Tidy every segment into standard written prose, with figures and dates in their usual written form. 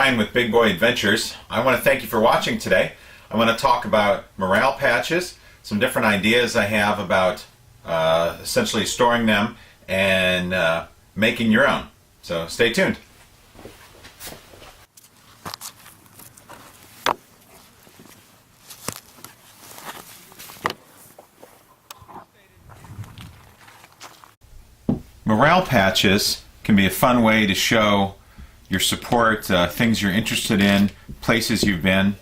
Brian with Big Boy Adventures. I want to thank you for watching today. I want to talk about morale patches, some different ideas I have about essentially storing them and making your own. So stay tuned. Morale patches can be a fun way to show your support, things you're interested in, places you've been.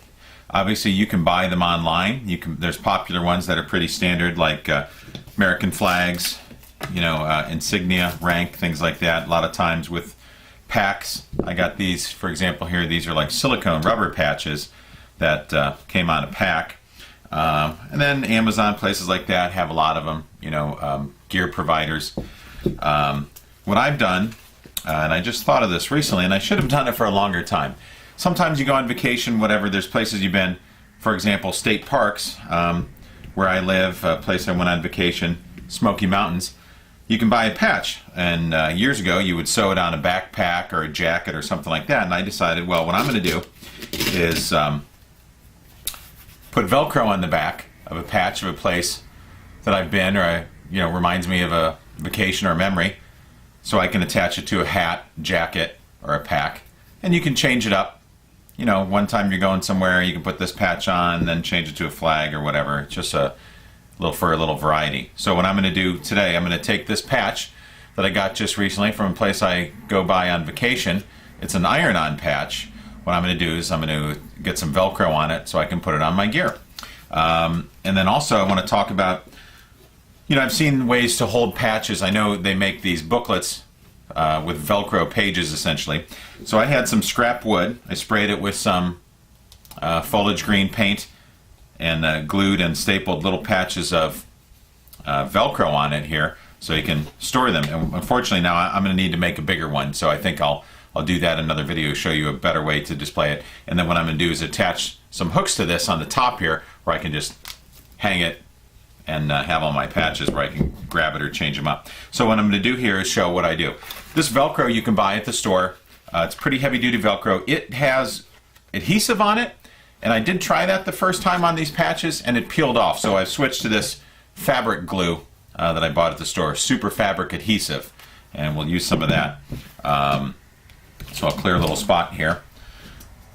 Obviously, you can buy them online. There's popular ones that are pretty standard, like American flags, insignia, rank, things like that. A lot of times with packs, I got these, for example, here. These are like silicone rubber patches that came on a pack. And then Amazon, places like that have a lot of them. Gear providers. What I've done, and I just thought of this recently, and I should have done it for a longer time. Sometimes you go on vacation, whatever, there's places you've been, for example, state parks, where I live, a place I went on vacation, Smoky Mountains. You can buy a patch, and years ago you would sew it on a backpack or a jacket or something like that, and I decided, well, what I'm going to do is put Velcro on the back of a patch of a place that I've been, or reminds me of a vacation or a memory, so I can attach it to a hat, jacket, or a pack, and you can change it up. One time you're going somewhere, you can put this patch on, then change it to a flag or whatever. It's just a little variety. So what I'm going to do today, I'm going to take this patch that I got just recently from a place I go by on vacation. It's an iron-on patch. What I'm going to do is I'm going to get some Velcro on it so I can put it on my gear. And then also I want to talk about, I've seen ways to hold patches. I know they make these booklets with Velcro pages, essentially. So I had some scrap wood. I sprayed it with some foliage green paint and glued and stapled little patches of Velcro on it here so you can store them. And unfortunately now I'm going to need to make a bigger one, so I think I'll do that in another video, show you a better way to display it. And then what I'm going to do is attach some hooks to this on the top here where I can just hang it and have all my patches where I can grab it or change them up. So what I'm going to do here is show what I do. This Velcro you can buy at the store. It's pretty heavy duty Velcro. It has adhesive on it, and I did try that the first time on these patches and it peeled off. So I've switched to this fabric glue that I bought at the store, super fabric adhesive, and we'll use some of that. So I'll clear a little spot here.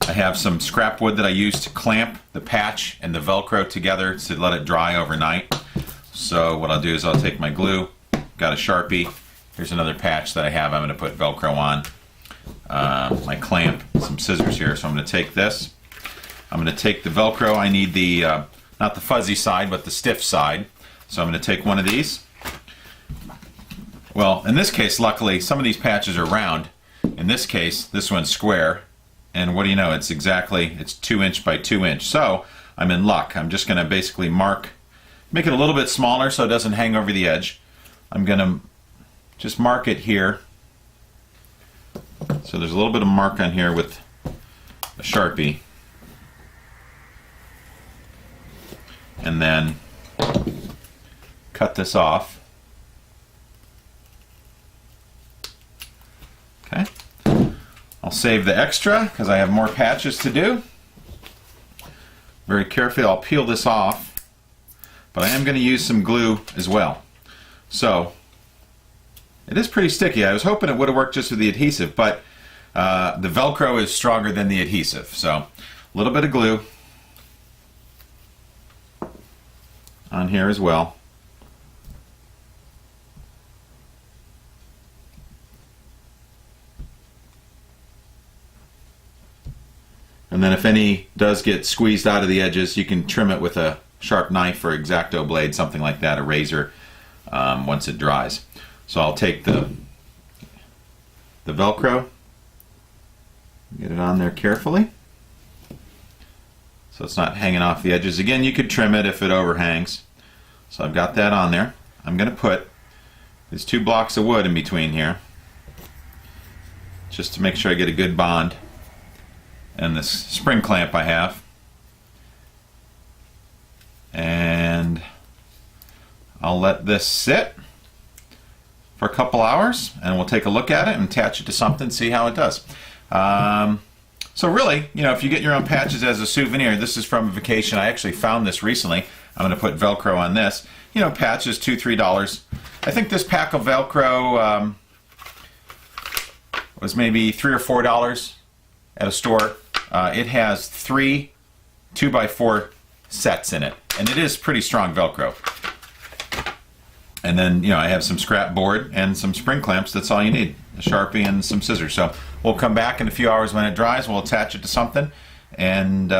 I have some scrap wood that I use to clamp the patch and the Velcro together to let it dry overnight. So what I'll do is I'll take my glue, got a Sharpie, here's another patch that I have I'm going to put Velcro on, my clamp, some scissors here. So I'm going to take this, I'm going to take the Velcro, I need the, not the fuzzy side, but the stiff side. So I'm going to take one of these. Well, in this case, luckily, some of these patches are round. In this case, this one's square. And what do you know, it's 2 inch by 2 inch. So I'm in luck. I'm just going to basically make it a little bit smaller so it doesn't hang over the edge. I'm going to just mark it here. So there's a little bit of mark on here with a Sharpie. And then cut this off. Okay. I'll save the extra because I have more patches to do. Very carefully I'll peel this off, but I am going to use some glue as well. So it is pretty sticky. I was hoping it would have worked just with the adhesive, but the Velcro is stronger than the adhesive. So a little bit of glue on here as well. And then if any does get squeezed out of the edges, you can trim it with a sharp knife or X-Acto blade, something like that, a razor, once it dries. So I'll take the Velcro, get it on there carefully so it's not hanging off the edges. Again, you could trim it if it overhangs. So I've got that on there. I'm going to put these 2 blocks of wood in between here just to make sure I get a good bond. And this spring clamp I have, and I'll let this sit for a couple hours and we'll take a look at it and attach it to something, see how it does. So really, if you get your own patches as a souvenir, this is from a vacation. I actually found this recently. I'm going to put Velcro on this. Patches, $2, $3. I think this pack of Velcro was maybe $3 or $4 at a store. It has 3 2x4 sets in it, and it is pretty strong Velcro. And then, I have some scrap board and some spring clamps. That's all you need. A Sharpie and some scissors. So we'll come back in a few hours when it dries. We'll attach it to something and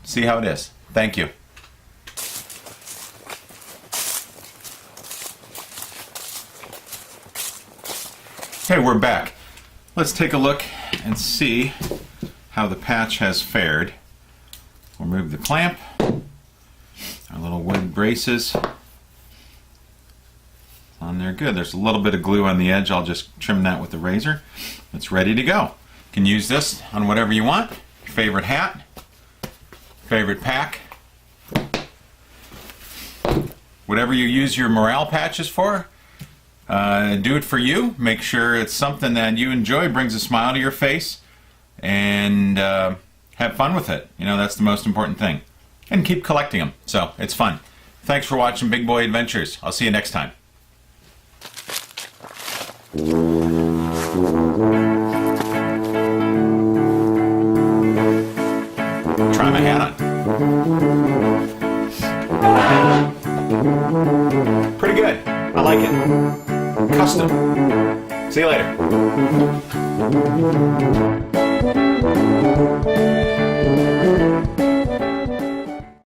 see how it is. Thank you. Okay, we're back. Let's take a look and see how the patch has fared. We'll remove the clamp. Our little wood braces. On there, good. There's a little bit of glue on the edge. I'll just trim that with the razor. It's ready to go. You can use this on whatever you want. Your favorite hat, favorite pack, whatever you use your morale patches for. Do it for you. Make sure it's something that you enjoy, brings a smile to your face, and have fun with it. That's the most important thing. And keep collecting them. So it's fun. Thanks for watching Big Boy Adventures. I'll see you next time. Try my hat on. Pretty good. I like it. Custom. See you later.